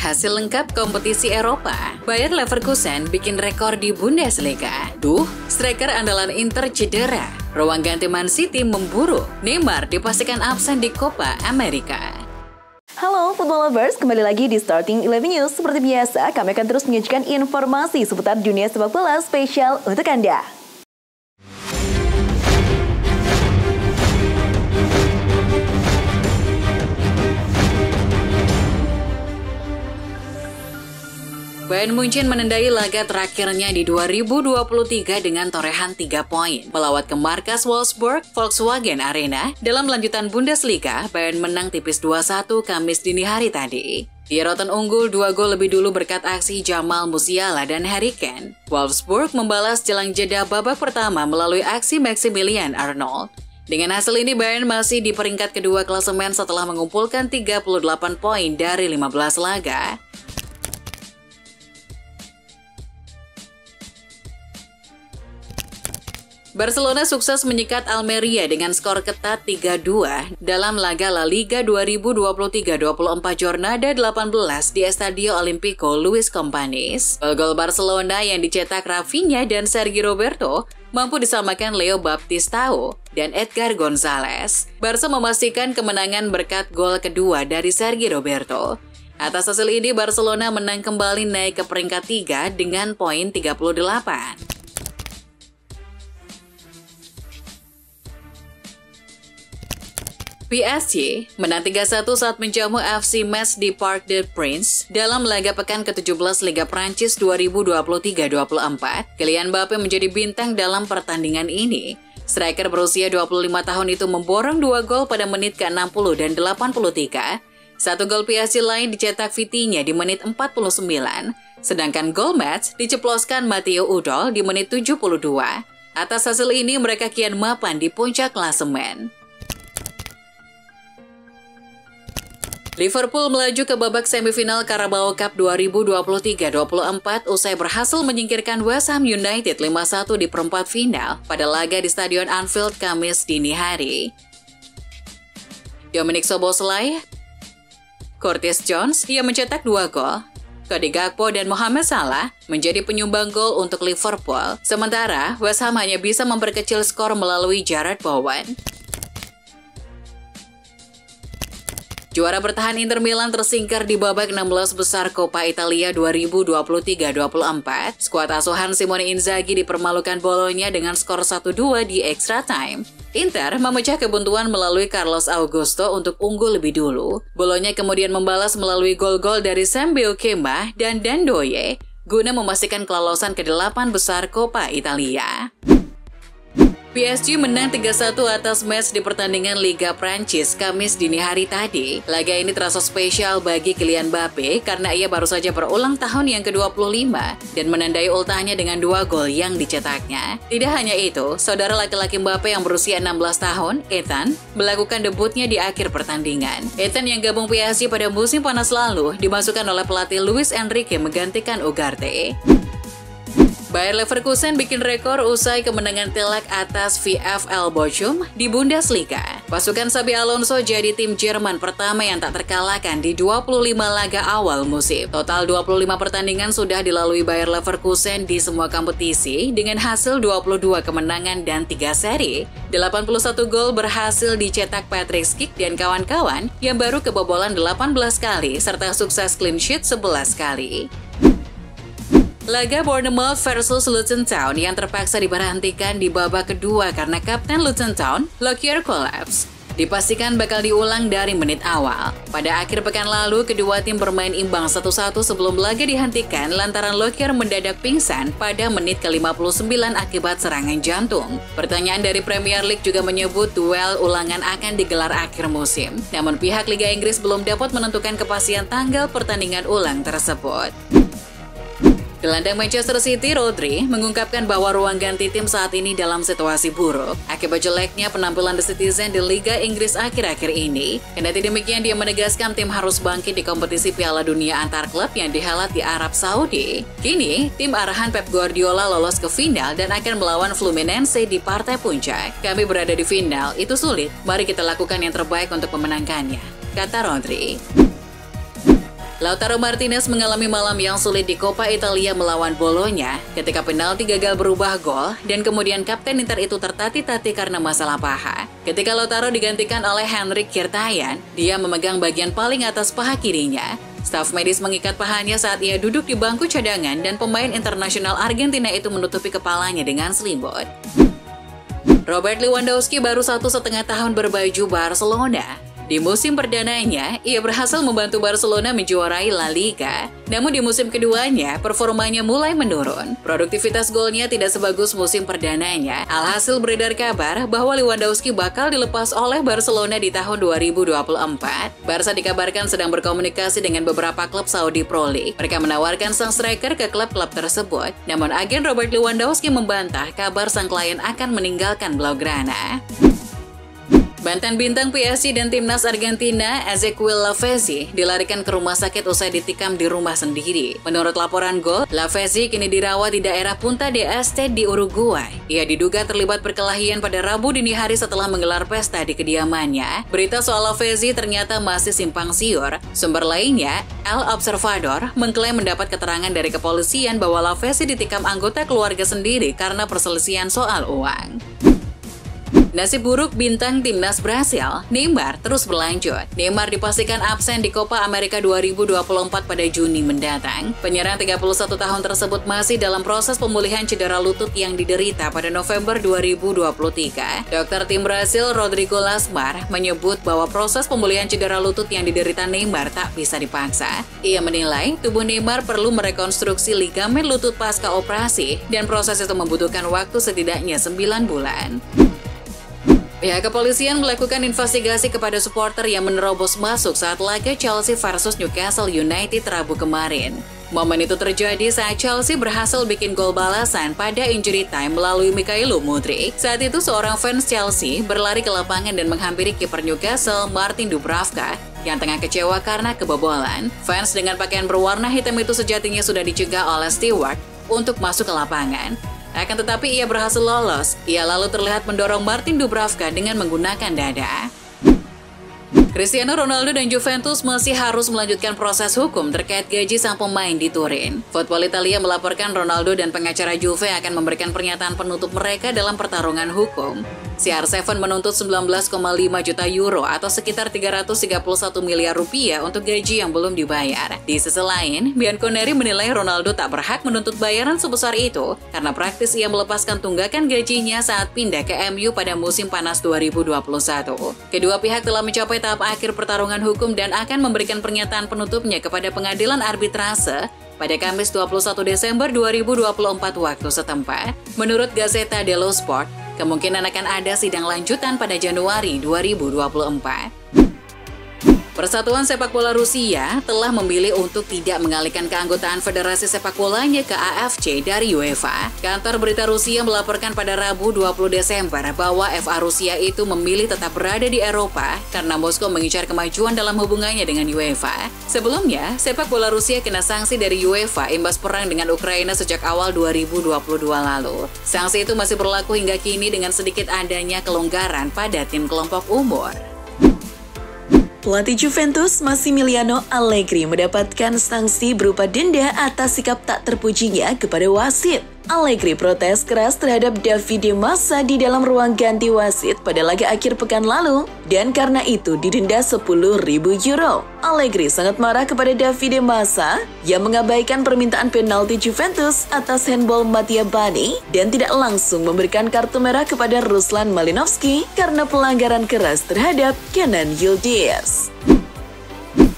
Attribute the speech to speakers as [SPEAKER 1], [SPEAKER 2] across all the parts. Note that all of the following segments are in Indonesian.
[SPEAKER 1] hasil lengkap kompetisi Eropa. Bayer Leverkusen bikin rekor di Bundesliga. Striker andalan Inter cedera. Ruang ganti Man City memburu. Neymar dipastikan absen di Copa America.
[SPEAKER 2] Halo Football Lovers, kembali lagi di Starting 11 News. Seperti biasa, kami akan terus menyajikan informasi seputar dunia sepak bola spesial untuk Anda.
[SPEAKER 1] Bayern Munchen menandai laga terakhirnya di 2023 dengan torehan 3 poin. Melawat ke markas Wolfsburg Volkswagen Arena, dalam lanjutan Bundesliga, Bayern menang tipis 2-1 Kamis dini hari tadi. Pierre Roten unggul 2 gol lebih dulu berkat aksi Jamal Musiala dan Harry Kane. Wolfsburg membalas jelang jeda babak pertama melalui aksi Maximilian Arnold. Dengan hasil ini, Bayern masih di peringkat kedua klasemen setelah mengumpulkan 38 poin dari 15 laga. Barcelona sukses menyikat Almeria dengan skor ketat 3-2 dalam laga La Liga 2023-24 Jornada 18 di Estadio Olimpico Luis Companys. Gol Barcelona yang dicetak Rafinha dan Sergi Roberto mampu disamakan Leo Baptistao dan Edgar Gonzalez. Barca memastikan kemenangan berkat gol kedua dari Sergi Roberto. Atas hasil ini, Barcelona menang kembali naik ke peringkat 3 dengan poin 38. PSG menang 3-1 saat menjamu FC Metz di Parc des Princes dalam laga pekan ke-17 Liga Prancis 2023-24. Kylian Mbappe menjadi bintang dalam pertandingan ini. Striker berusia 25 tahun itu memborong 2 gol pada menit ke-60 dan 83. Satu gol PSG lain dicetak Vitinha di menit 49, sedangkan gol Metz diceploskan Matteo Udol di menit 72. Atas hasil ini, mereka kian mapan di puncak klasemen. Liverpool melaju ke babak semifinal Carabao Cup 2023-24 usai berhasil menyingkirkan West Ham United 5-1 di perempat final pada laga di Stadion Anfield Kamis dini hari. Dominic Szoboszlai, Curtis Jones yang mencetak 2 gol, Cody Gakpo dan Mohamed Salah menjadi penyumbang gol untuk Liverpool. Sementara West Ham hanya bisa memperkecil skor melalui Jarrod Bowen. Juara bertahan Inter Milan tersingkir di babak 16 besar Coppa Italia 2023-24. Skuad asuhan Simone Inzaghi dipermalukan Bologna dengan skor 1-2 di extra time. Inter memecah kebuntuan melalui Carlos Augusto untuk unggul lebih dulu. Bologna kemudian membalas melalui gol-gol dari Sam Beukema dan Dandoye guna memastikan kelolosan ke-8 besar Coppa Italia. PSG menang 3-1 atas Metz di pertandingan Liga Prancis Kamis dini hari tadi. Laga ini terasa spesial bagi Kylian Mbappe karena ia baru saja berulang tahun yang ke-25 dan menandai ultahnya dengan 2 gol yang dicetaknya. Tidak hanya itu, saudara laki-laki Mbappe yang berusia 16 tahun, Ethan, melakukan debutnya di akhir pertandingan. Ethan yang gabung PSG pada musim panas lalu dimasukkan oleh pelatih Luis Enrique menggantikan Ugarte. Bayer Leverkusen bikin rekor usai kemenangan telak atas VfL Bochum di Bundesliga. Pasukan Xabi Alonso jadi tim Jerman pertama yang tak terkalahkan di 25 laga awal musim. Total 25 pertandingan sudah dilalui Bayer Leverkusen di semua kompetisi dengan hasil 22 kemenangan dan 3 seri. 81 gol berhasil dicetak Patrick Schick dan kawan-kawan yang baru kebobolan 18 kali serta sukses clean sheet 11 kali. Laga Bournemouth versus Luton Town yang terpaksa diberhentikan di babak kedua karena kapten Luton Town, Lockyer collapse. Dipastikan bakal diulang dari menit awal. Pada akhir pekan lalu, kedua tim bermain imbang 1-1 sebelum laga dihentikan lantaran Lockyer mendadak pingsan pada menit ke-59 akibat serangan jantung. Pertanyaan dari Premier League juga menyebut duel ulangan akan digelar akhir musim. Namun pihak Liga Inggris belum dapat menentukan kepastian tanggal pertandingan ulang tersebut. Gelandang Manchester City, Rodri, mengungkapkan bahwa ruang ganti tim saat ini dalam situasi buruk akibat jeleknya penampilan The Citizen di Liga Inggris akhir-akhir ini. Kendati demikian, dia menegaskan tim harus bangkit di kompetisi Piala Dunia antar klub yang dihelat di Arab Saudi. Kini, tim arahan Pep Guardiola lolos ke final dan akan melawan Fluminense di partai puncak. Kami berada di final, itu sulit. Mari kita lakukan yang terbaik untuk memenangkannya, kata Rodri. Lautaro Martinez mengalami malam yang sulit di Coppa Italia melawan Bologna ketika penalti gagal berubah gol dan kemudian kapten Inter itu tertatih-tatih karena masalah paha. Ketika Lautaro digantikan oleh Henrik Mkhitaryan, dia memegang bagian paling atas paha kirinya. Staf medis mengikat pahanya saat ia duduk di bangku cadangan dan pemain internasional Argentina itu menutupi kepalanya dengan selimut. Robert Lewandowski baru 1,5 tahun berbaju Barcelona. Di musim perdananya, ia berhasil membantu Barcelona menjuarai La Liga. Namun di musim keduanya, performanya mulai menurun. Produktivitas golnya tidak sebagus musim perdananya. Alhasil beredar kabar bahwa Lewandowski bakal dilepas oleh Barcelona di tahun 2024. Barca dikabarkan sedang berkomunikasi dengan beberapa klub Saudi Pro League. Mereka menawarkan sang striker ke klub-klub tersebut. Namun agen Robert Lewandowski membantah kabar sang klien akan meninggalkan Blaugrana. Mantan bintang PSG dan timnas Argentina, Ezequiel Lavezzi, dilarikan ke rumah sakit usai ditikam di rumah sendiri. Menurut laporan Gol, Lavezzi kini dirawat di daerah Punta del Este di Uruguay. Ia diduga terlibat perkelahian pada Rabu dini hari setelah menggelar pesta di kediamannya. Berita soal Lavezzi ternyata masih simpang siur. Sumber lainnya, El Observador, mengklaim mendapat keterangan dari kepolisian bahwa Lavezzi ditikam anggota keluarga sendiri karena perselisihan soal uang. Nasib buruk bintang timnas Brasil, Neymar terus berlanjut. Neymar dipastikan absen di Copa America 2024 pada Juni mendatang. Penyerang 31 tahun tersebut masih dalam proses pemulihan cedera lutut yang diderita pada November 2023. Dokter tim Brasil Rodrigo Lasmar menyebut bahwa proses pemulihan cedera lutut yang diderita Neymar tak bisa dipaksa. Ia menilai tubuh Neymar perlu merekonstruksi ligamen lutut pasca operasi dan proses itu membutuhkan waktu setidaknya 9 bulan. Pihak kepolisian melakukan investigasi kepada supporter yang menerobos masuk saat laga Chelsea versus Newcastle United Rabu kemarin. Momen itu terjadi saat Chelsea berhasil bikin gol balasan pada injury time melalui Mikhailo Mudryk. Saat itu seorang fans Chelsea berlari ke lapangan dan menghampiri kiper Newcastle Martin Dubravka yang tengah kecewa karena kebobolan. Fans dengan pakaian berwarna hitam itu sejatinya sudah dicegah oleh steward untuk masuk ke lapangan. Akan tetapi ia berhasil lolos. Ia lalu terlihat mendorong Martin Dubravka dengan menggunakan dada. Cristiano Ronaldo dan Juventus masih harus melanjutkan proses hukum terkait gaji sang pemain di Turin. Football Italia melaporkan Ronaldo dan pengacara Juve akan memberikan pernyataan penutup mereka dalam pertarungan hukum. CR7 menuntut 19,5 juta euro atau sekitar 331 miliar rupiah untuk gaji yang belum dibayar. Di sisi lain, Bianconeri menilai Ronaldo tak berhak menuntut bayaran sebesar itu karena praktis ia melepaskan tunggakan gajinya saat pindah ke MU pada musim panas 2021. Kedua pihak telah mencapai tahap akhir pertarungan hukum dan akan memberikan pernyataan penutupnya kepada pengadilan arbitrase pada Kamis 21 Desember 2024 waktu setempat. Menurut Gazzetta dello Sport, kemungkinan akan ada sidang lanjutan pada Januari 2024. Persatuan Sepak Bola Rusia telah memilih untuk tidak mengalihkan keanggotaan Federasi Sepak Bolanya ke AFC dari UEFA. Kantor berita Rusia melaporkan pada Rabu 20 Desember bahwa FA Rusia itu memilih tetap berada di Eropa karena Moskow mengincar kemajuan dalam hubungannya dengan UEFA. Sebelumnya, Sepak Bola Rusia kena sanksi dari UEFA imbas perang dengan Ukraina sejak awal 2022 lalu. Sanksi itu masih berlaku hingga kini dengan sedikit adanya kelonggaran pada tim kelompok umur.
[SPEAKER 2] Pelatih Juventus Massimiliano Allegri mendapatkan sanksi berupa denda atas sikap tak terpujinya kepada wasit. Allegri protes keras terhadap Davide Massa di dalam ruang ganti wasit pada laga akhir pekan lalu dan karena itu didenda 10.000 euro. Allegri sangat marah kepada Davide Massa yang mengabaikan permintaan penalti Juventus atas handball Mattia Bani dan tidak langsung memberikan kartu merah kepada Ruslan Malinovski karena pelanggaran keras terhadap Kenan Yildiz.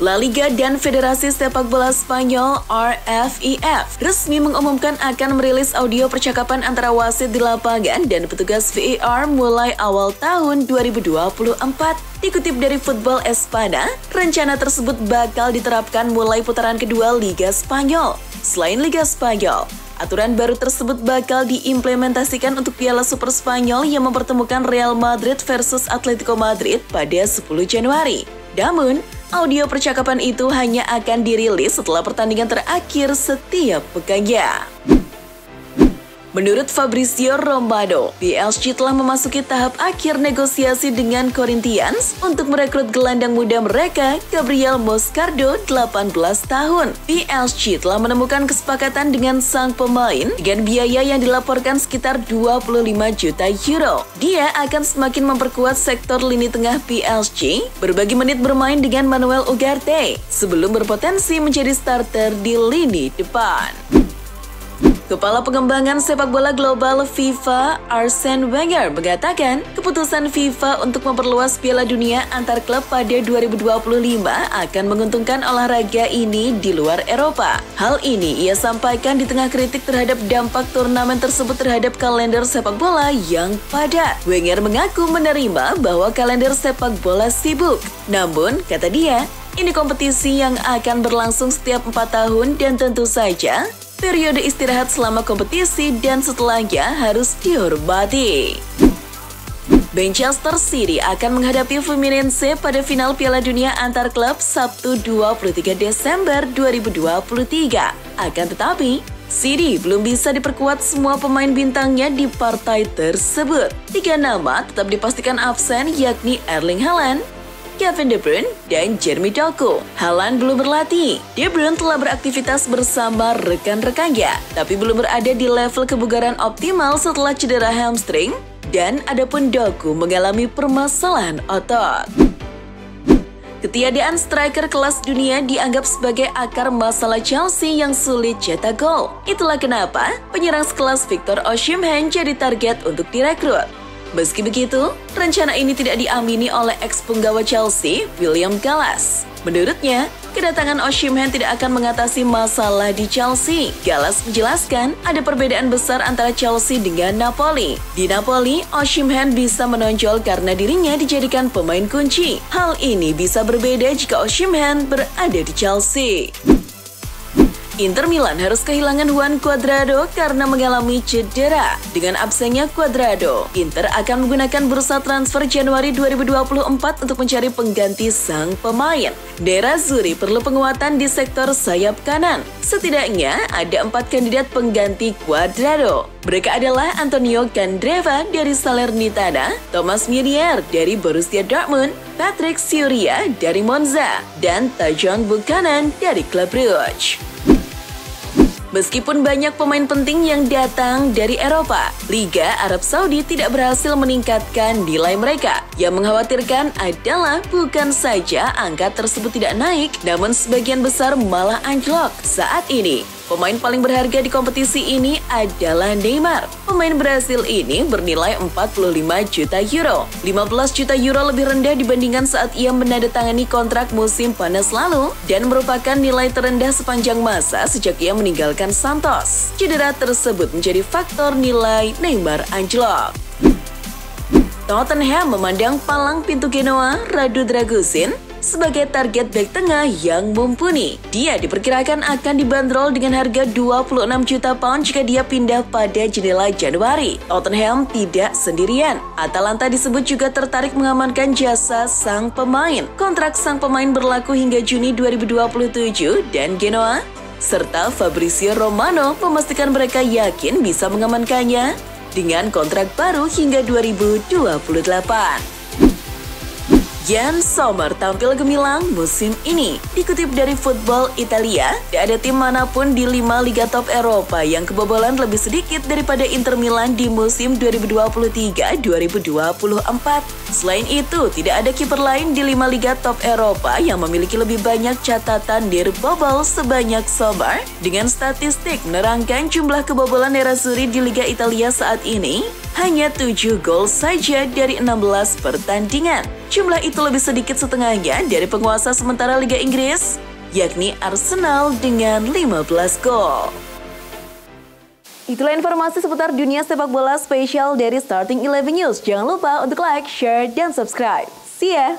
[SPEAKER 2] La Liga dan Federasi Sepak Bola Spanyol RFEF resmi mengumumkan akan merilis audio percakapan antara wasit di lapangan dan petugas VAR mulai awal tahun 2024. Dikutip dari Football Espada, rencana tersebut bakal diterapkan mulai putaran kedua Liga Spanyol. Selain Liga Spanyol, aturan baru tersebut bakal diimplementasikan untuk Piala Super Spanyol yang mempertemukan Real Madrid versus Atletico Madrid pada 10 Januari. Namun, audio percakapan itu hanya akan dirilis setelah pertandingan terakhir setiap pekannya. Menurut Fabrizio Romano, PSG telah memasuki tahap akhir negosiasi dengan Corinthians untuk merekrut gelandang muda mereka, Gabriel Moscardo, 18 tahun. PSG telah menemukan kesepakatan dengan sang pemain dengan biaya yang dilaporkan sekitar 25 juta euro. Dia akan semakin memperkuat sektor lini tengah PSG, berbagi menit bermain dengan Manuel Ugarte, sebelum berpotensi menjadi starter di lini depan. Kepala Pengembangan Sepak Bola Global FIFA, Arsene Wenger, mengatakan keputusan FIFA untuk memperluas Piala Dunia antar klub pada 2025 akan menguntungkan olahraga ini di luar Eropa. Hal ini ia sampaikan di tengah kritik terhadap dampak turnamen tersebut terhadap kalender sepak bola yang padat. Wenger mengaku menerima bahwa kalender sepak bola sibuk. Namun, kata dia, ini kompetisi yang akan berlangsung setiap 4 tahun dan tentu saja periode istirahat selama kompetisi dan setelahnya harus dihormati. Manchester City akan menghadapi Fluminense pada final Piala Dunia antar klub Sabtu 23 Desember 2023. Akan tetapi, City belum bisa diperkuat semua pemain bintangnya di partai tersebut. 3 nama tetap dipastikan absen, yakni Erling Haaland, Kevin De Bruyne, dan Jeremy Doku. Haaland belum berlatih. De Bruyne telah beraktivitas bersama rekan-rekannya, tapi belum berada di level kebugaran optimal setelah cedera hamstring, dan adapun Doku mengalami permasalahan otot. Ketiadaan striker kelas dunia dianggap sebagai akar masalah Chelsea yang sulit cetak gol. Itulah kenapa penyerang sekelas Victor Osimhen jadi target untuk direkrut. Meski begitu, rencana ini tidak diamini oleh ex-penggawa Chelsea, William Gallas. Menurutnya, kedatangan Osimhen tidak akan mengatasi masalah di Chelsea. Gallas menjelaskan ada perbedaan besar antara Chelsea dengan Napoli. Di Napoli, Osimhen bisa menonjol karena dirinya dijadikan pemain kunci. Hal ini bisa berbeda jika Osimhen berada di Chelsea. Inter Milan harus kehilangan Juan Cuadrado karena mengalami cedera. Dengan absennya Cuadrado, Inter akan menggunakan bursa transfer Januari 2024 untuk mencari pengganti sang pemain. Nerazzurri perlu penguatan di sektor sayap kanan. Setidaknya ada 4 kandidat pengganti Cuadrado. Mereka adalah Antonio Candreva dari Salernitana, Thomas Meunier dari Borussia Dortmund, Patrick Sciurria dari Monza, dan Tajon Buchanan dari Club Brugge. Meskipun banyak pemain penting yang datang dari Eropa, Liga Arab Saudi tidak berhasil meningkatkan nilai mereka. Yang mengkhawatirkan adalah bukan saja angka tersebut tidak naik, namun sebagian besar malah anjlok. Saat ini, pemain paling berharga di kompetisi ini adalah Neymar. Pemain Brasil ini bernilai 45 juta euro. 15 juta euro lebih rendah dibandingkan saat ia menandatangani kontrak musim panas lalu dan merupakan nilai terendah sepanjang masa sejak ia meninggalkan Santos. Cedera tersebut menjadi faktor nilai Neymar anjlok. Tottenham memandang palang pintu Genoa, Radu Dragusin, sebagai target bek tengah yang mumpuni. Dia diperkirakan akan dibanderol dengan harga 26 juta pound jika dia pindah pada jendela Januari. Tottenham tidak sendirian. Atalanta disebut juga tertarik mengamankan jasa sang pemain. Kontrak sang pemain berlaku hingga Juni 2027 dan Genoa serta Fabrizio Romano memastikan mereka yakin bisa mengamankannya dengan kontrak baru hingga 2028. Yann Sommer tampil gemilang musim ini. Dikutip dari Football Italia, tidak ada tim manapun di 5 liga top Eropa yang kebobolan lebih sedikit daripada Inter Milan di musim 2023-2024. Selain itu, tidak ada kiper lain di 5 liga top Eropa yang memiliki lebih banyak catatan bobol sebanyak Sommer. Dengan statistik menerangkan jumlah kebobolan Nerazzurri di Liga Italia saat ini, hanya 7 gol saja dari 16 pertandingan. Jumlah itu lebih sedikit setengahnya dari penguasa sementara Liga Inggris, yakni Arsenal dengan 15 gol. Itulah informasi seputar dunia sepak bola spesial dari Starting 11 News. Jangan lupa untuk like, share, dan subscribe. See ya!